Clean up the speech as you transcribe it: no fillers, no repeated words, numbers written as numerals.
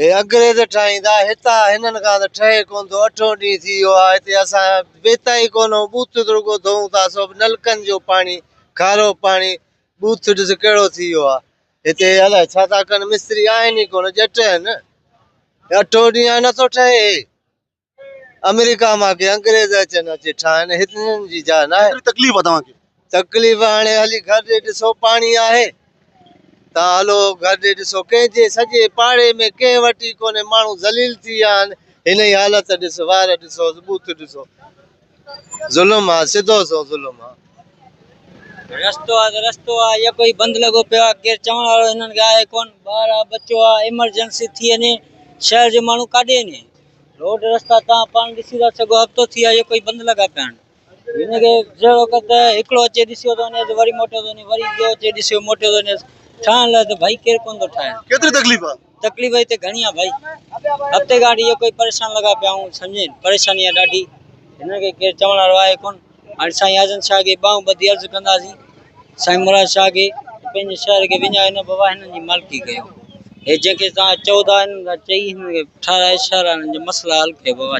हे अंग्रेज ठाहींदा हितां हिननि खां त ठहे कोन थो। 8 ॾींहं थी वियो आहे हिते असां वेता ई कोन बूथ रुगो धोऊं था सभु नलकनि जो पाणी खारो पाणी बूथ ॾिस कहिड़ो थी वियो आहे हिते। अलाए छा था कनि मिस्त्री आहिनि ई कोन ॼट आहिनि। 8 ॾींहं नथो ठहे। अमेरिका मां के अंग्रेज अचनि अचे ठाहिनि हिननि जी जा न आहे। तकलीफ़ आहे तव्हांखे? तकलीफ़ हाणे हली घर ॾे ॾिसो पाणी आहे तव्हां हलो घर ॾे ॾिसो कंहिंजे सॼे पाड़े में कंहिं वटि ई कोन्हे। माण्हू ज़लील थी विया आहिनि। हिन जी हालत ॾिस वार ॾिसो बूथ ॾिसो ज़ुल्म आहे सिधो सो ज़ुल्म आहे। रस्तो आहे त रस्तो आहे या कोई बंदि लॻो पियो आहे केरु चवण वारो हिननि खे आहे कोन। ॿार आहे बचो आहे इमरजेंसी थी वञे शहर जो माण्हू काॾे वञे। रोड रस्ता तव्हां पाण ॾिसी था सघो हफ़्तो थी वियो आहे कोई बंदि लॻा पिया आहिनि। हिनखे जहिड़ो कर त हिकिड़ो अचे ॾिसियो थो वञे वरी मोटियो थो वञे वरी ॿियो अचे ॾिसियो मोटियो थो वञे। ठहण लाइ त भाई केरु कोन थो ठाहे। केतिरी तकलीफ़ आहे? तकलीफ़ हिते घणी आहे भाई। हफ़्ते खां इहो कोई परेशान लॻा पिया आहियूं सम्झे परेशानी आहे ॾाढी। हिनखे केरु चवण वारो आहे कोन। हाणे साईं आज़म शाह खे ॿाहूं ॿधी अर्ज़ु कंदासीं साईं मुराद शाह खे पंहिंजे शहर खे विञाए न बाबा हिननि जी मालिकी कयो। हे जंहिंखे तव्हां चओ था हिननि खां चई हिननि खे ठाराए शहर हिननि जा मसइला हल कयो बाबा।